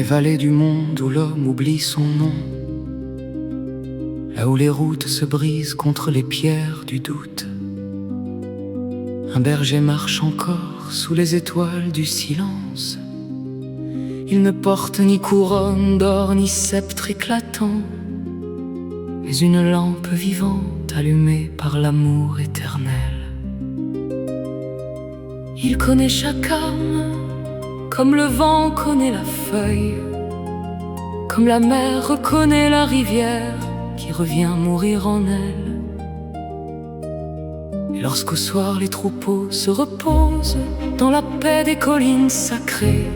vallées du monde où l'homme oublie son nom, là où les routes se brisent contre les pierres du doute, un berger marche encore sous les étoiles du silence. Il ne porte ni couronne d'or ni sceptre éclatant, mais une lampe vivante allumée par l'amour éternel. Il connaît chaque âme, comme le vent connaît la feuille, comme la mer reconnaît la rivière qui revient mourir en elle. Et lorsqu'au soir les troupeaux se reposent dans la paix des collines sacrées,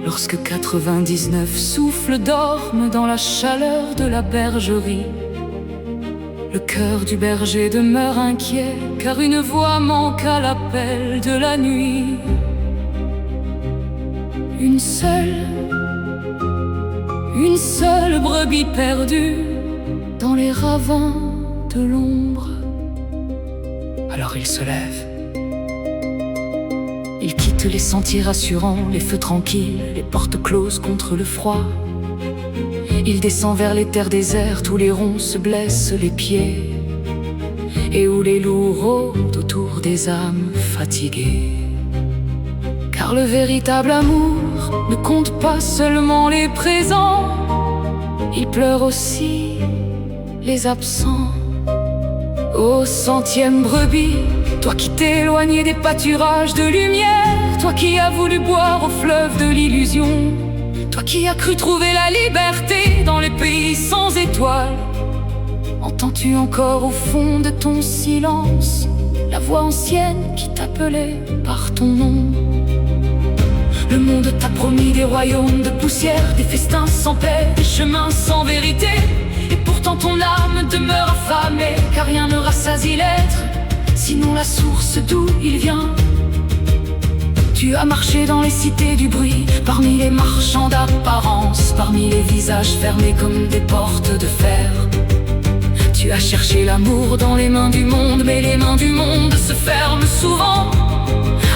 lorsque 99 souffles dorment dans la chaleur de la bergerie, le cœur du berger demeure inquiet, car une voix manque à l'appel de la nuit. Une seule brebis perdue dans les ravins de l'ombre. Alors il se lève. Il quitte les sentiers rassurants, les feux tranquilles, les portes closes contre le froid. Il descend vers les terres désertes où les ronds se blessent les pieds et où les loups rôdent autour des âmes fatiguées. Car le véritable amour ne compte pas seulement les présents, il pleure aussi les absents. Ô centième brebis, toi qui t'es éloigné des pâturages de lumière, toi qui as voulu boire au fleuve de l'illusion, toi qui as cru trouver la liberté dans les pays sans étoiles, entends-tu encore au fond de ton silence la voix ancienne qui t'appelait par ton nom? Le monde t'a promis des royaumes de poussière, des festins sans paix, des chemins sans vérité. Et pourtant ton âme demeure affamée, car rien ne rassasie l'être, sinon la source d'où il vient. Tu as marché dans les cités du bruit, parmi les marchands d'apparence, parmi les visages fermés comme des portes de fer. Tu as cherché l'amour dans les mains du monde, mais les mains du monde se ferment souvent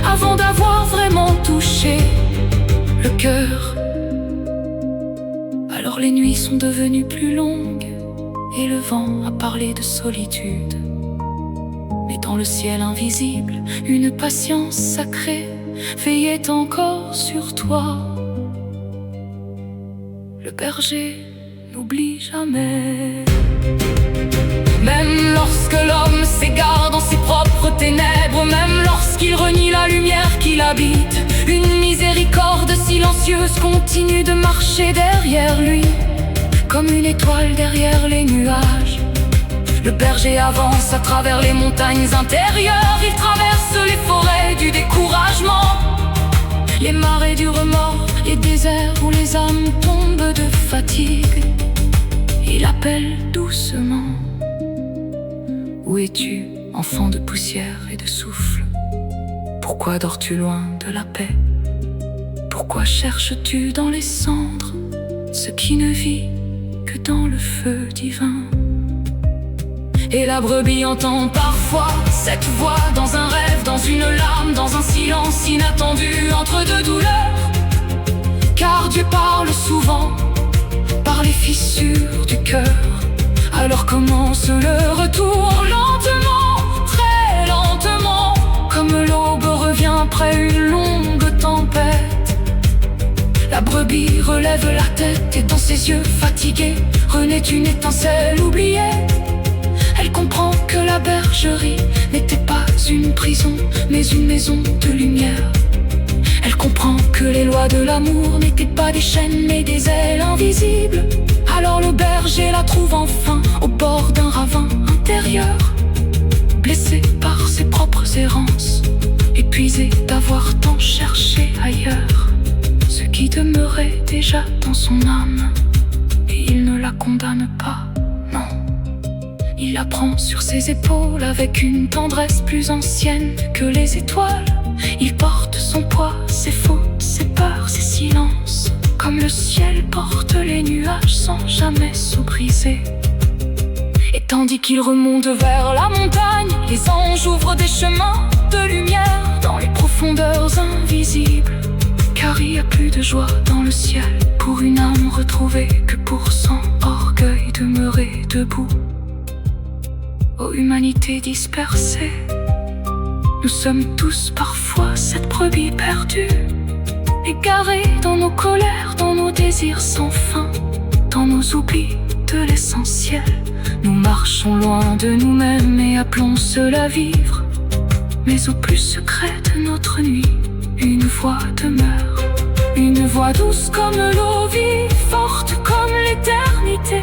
avant d'avoir vraiment touché le cœur. Alors les nuits sont devenues plus longues et le vent a parlé de solitude. Mais dans le ciel invisible, une patience sacrée veillait encore sur toi. Le berger n'oublie jamais. Même lorsque l'homme s'égare dans ses propres ténèbres, même lorsqu'il renie la lumière qu'il habite, une miséricorde silencieuse continue de marcher derrière lui, comme une étoile derrière les nuages. Le berger avance à travers les montagnes intérieures, il traverse les forêts du découragement, les marais du remords, les déserts où les âmes tombent de fatigue. Il appelle doucement. Où es-tu, enfant de poussière et de souffle? Pourquoi dors-tu loin de la paix? Pourquoi cherches-tu dans les cendres ce qui ne vit que dans le feu divin? Et la brebis entend parfois cette voix dans un rêve, dans une larme, dans un silence inattendu entre deux douleurs. Car Dieu parle souvent par les fissures du cœur. Alors commence le retour lentement, très lentement, comme l'aube revient après une longue tempête. La brebis relève la tête et dans ses yeux fatigués renaît une étincelle oubliée. Elle comprend que la bergerie n'était pas une prison, mais une maison de lumière. Elle comprend que les lois de l'amour n'étaient pas des chaînes, mais des ailes invisibles. Alors le berger la trouve enfin au bord d'un ravin intérieur, blessé par ses propres errances, épuisé d'avoir tant cherché ailleurs ce qui demeurait déjà dans son âme. Et il ne la condamne pas, non. Il la prend sur ses épaules avec une tendresse plus ancienne que les étoiles. Il porte son poids, ses fautes, ses peurs, ses silences, comme le ciel porte les nuages sans jamais se briser. Et tandis qu'il remonte vers la montagne, les anges ouvrent des chemins de lumière dans les profondeurs invisibles. car il n'y a plus de joie dans le ciel pour une âme retrouvée que pour son orgueil demeurer debout. Ô humanité dispersée, nous sommes tous parfois cette brebis perdue, égarés dans nos colères, dans nos désirs sans fin, dans nos oublis de l'essentiel. Nous marchons loin de nous-mêmes et appelons cela vivre. Mais au plus secret de notre nuit, une voix demeure, une voix douce comme l'eau vive, forte comme l'éternité,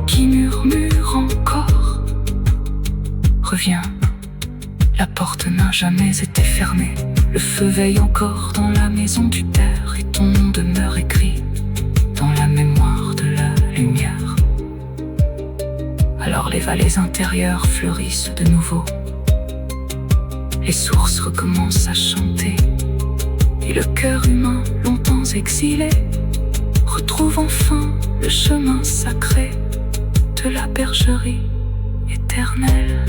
qui murmure encore: reviens, la porte n'a jamais été fermée, le feu veille encore dans la maison du Père, et ton nom demeure écrit dans la mémoire de la lumière. Alors les vallées intérieures fleurissent de nouveau, les sources recommencent à chanter, et le cœur humain, longtemps exilé, retrouve enfin le chemin sacré de la bergerie éternelle.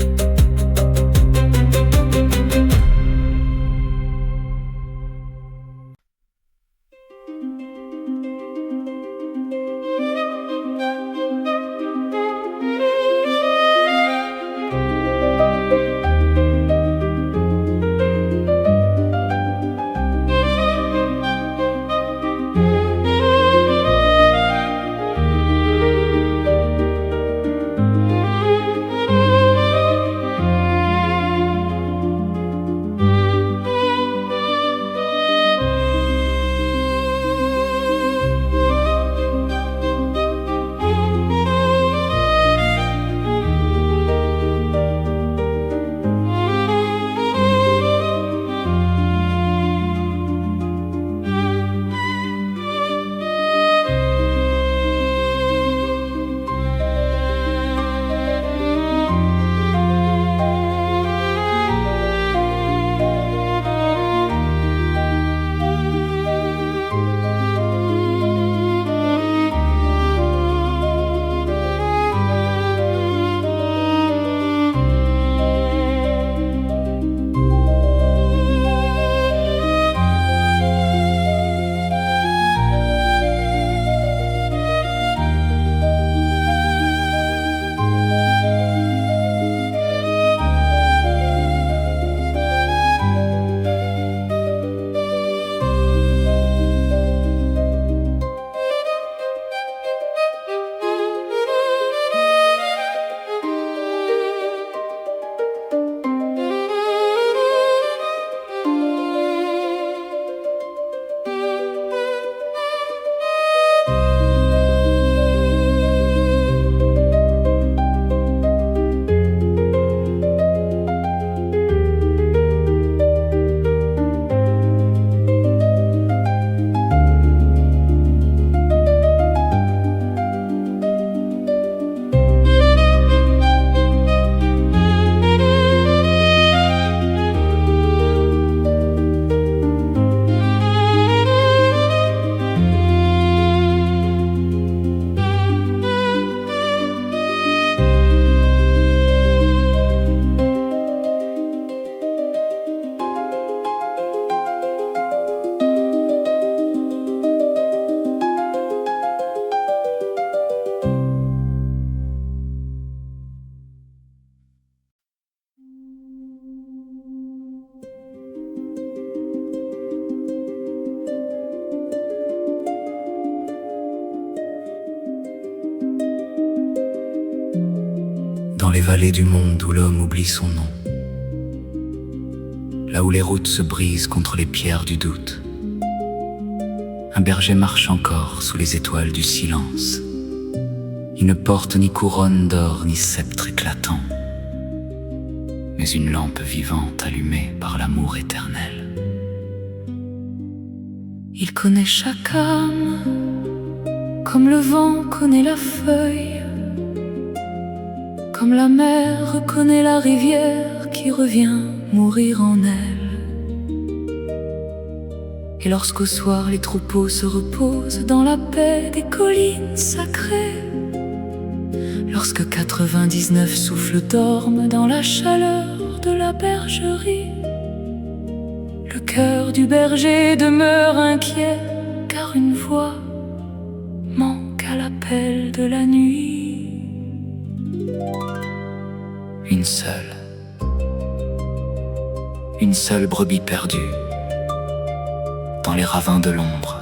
Dans les vallées du monde où l'homme oublie son nom, là où les routes se brisent contre les pierres du doute, un berger marche encore sous les étoiles du silence. Il ne porte ni couronne d'or ni sceptre éclatant, mais une lampe vivante allumée par l'amour éternel. Il connaît chaque âme, comme le vent connaît la feuille, comme la mer connaît la rivière qui revient mourir en elle. Et lorsqu'au soir les troupeaux se reposent dans la paix des collines sacrées, lorsque 99 souffles dorment dans la chaleur de la bergerie, le cœur du berger demeure inquiet, car une voix manque à l'appel de la nuit. Une seule brebis perdue dans les ravins de l'ombre.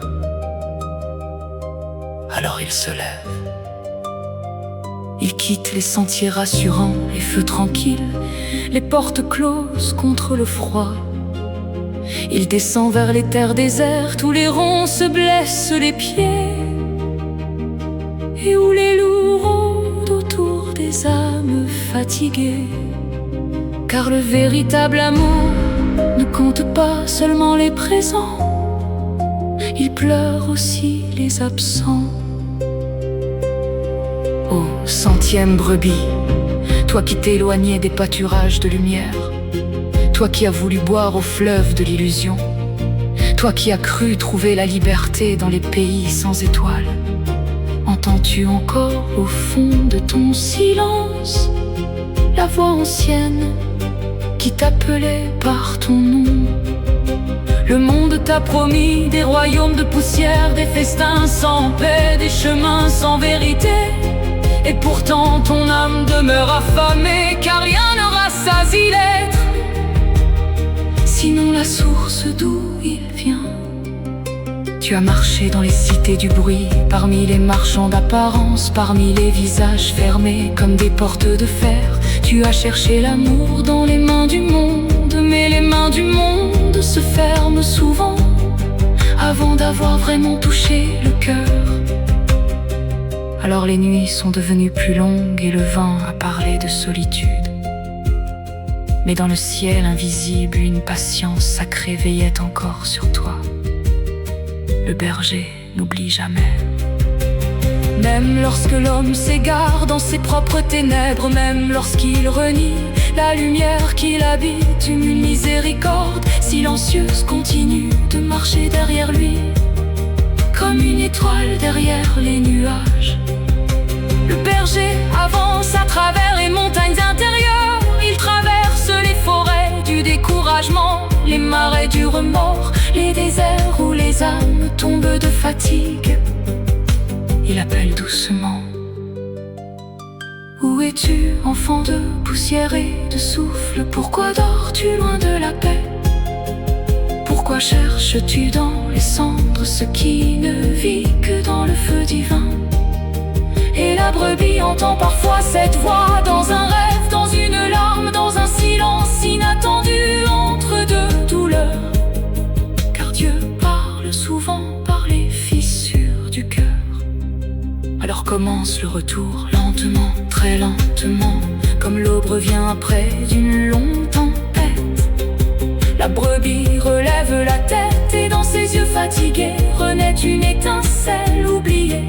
Alors il se lève. Il quitte les sentiers rassurants, les feux tranquilles, les portes closes contre le froid. Il descend vers les terres désertes où les ronces se blessent les pieds et où les loups rôdent autour des âmes fatiguées. Car le véritable amour ne compte pas seulement les présents, il pleure aussi les absents. Ô centième brebis, toi qui t'éloignais des pâturages de lumière, toi qui as voulu boire au fleuve de l'illusion, toi qui as cru trouver la liberté dans les pays sans étoiles, entends-tu encore au fond de ton silence la voix ancienne qui t'appelait par ton nom? Le monde t'a promis des royaumes de poussière, des festins sans paix, des chemins sans vérité. Et pourtant ton âme demeure affamée, car rien ne rassasie l'être, sinon la source d'où il vient. Tu as marché dans les cités du bruit, parmi les marchands d'apparence, parmi les visages fermés comme des portes de fer. Tu as cherché l'amour dans les mains du monde, mais les mains du monde se ferment souvent avant d'avoir vraiment touché le cœur. Alors les nuits sont devenues plus longues et le vent a parlé de solitude. Mais dans le ciel invisible, une patience sacrée veillait encore sur toi. Le berger n'oublie jamais. Même lorsque l'homme s'égare dans ses propres ténèbres, même lorsqu'il renie la lumière qu'il habite, une miséricorde silencieuse continue de marcher derrière lui, comme une étoile derrière les nuages. Le berger avance à travers les montagnes intérieures, il traverse les forêts du découragement, les marais du remords, les déserts où les âmes tombent de fatigue. Il appelle doucement. Où es-tu, enfant de poussière et de souffle? Pourquoi dors-tu loin de la paix? Pourquoi cherches-tu dans les cendres ce qui ne vit que dans le feu divin? Et la brebis entend parfois cette voix dans un rêve, dans une larme, dans un silence inattendu entre deux douleurs. Car Dieu parle souvent par les fissures du cœur. Alors commence le retour, lentement, très lentement, comme l'aube revient après d'une longue tempête. La brebis relève la tête et dans ses yeux fatigués renaît une étincelle oubliée.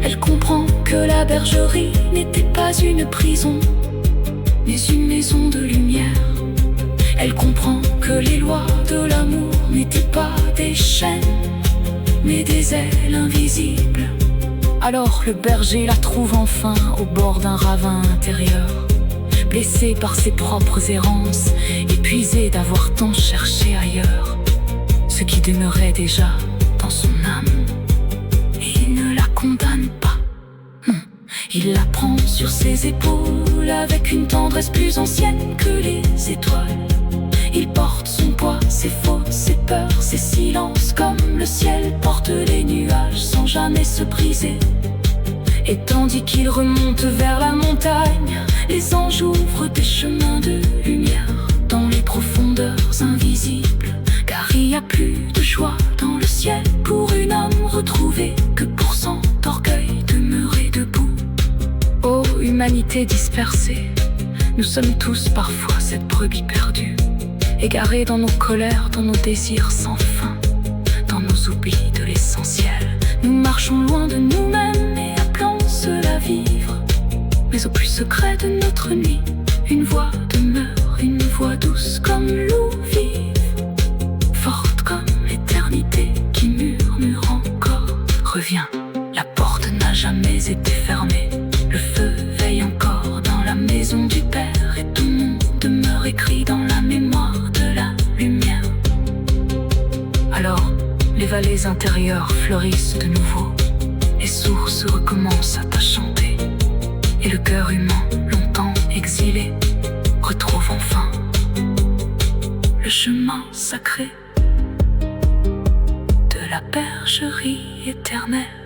Elle comprend que la bergerie n'était pas une prison, mais une maison de lumière. Elle comprend que les lois de l'amour n'étaient pas des chaînes, mais des ailes invisibles. Alors le berger la trouve enfin au bord d'un ravin intérieur, blessé par ses propres errances, épuisé d'avoir tant cherché ailleurs ce qui demeurait déjà dans son âme. Et il ne la condamne pas, non, il la prend sur ses épaules avec une tendresse plus ancienne que les étoiles. Il porte son poids, ses fautes, ses peurs, ses silences, comme le ciel porte les nuages sans jamais se briser. Et tandis qu'il remonte vers la montagne, les anges ouvrent des chemins de lumière dans les profondeurs invisibles. Car il n'y a plus de joie dans le ciel pour une âme retrouvée que pour cent d'orgueil demeurer debout. Ô humanité dispersée, nous sommes tous parfois cette brebis perdue, égarés dans nos colères, dans nos désirs sans fin, dans nos oublis de l'essentiel. Nous marchons loin de nous-mêmes et appelons cela vivre. Mais au plus secret de notre nuit, une voix demeure, une voix douce comme l'eau vive, forte comme l'éternité qui murmure encore. Reviens, la porte n'a jamais été fermée, le feu veille encore dans la maison du Père et ton nom demeure écrit dans la mémoire de la lumière. vallées intérieures fleurissent de nouveau. Les sources recommencent à chanter. Et le cœur humain, longtemps exilé, retrouve enfin le chemin sacré de la bergerie éternelle.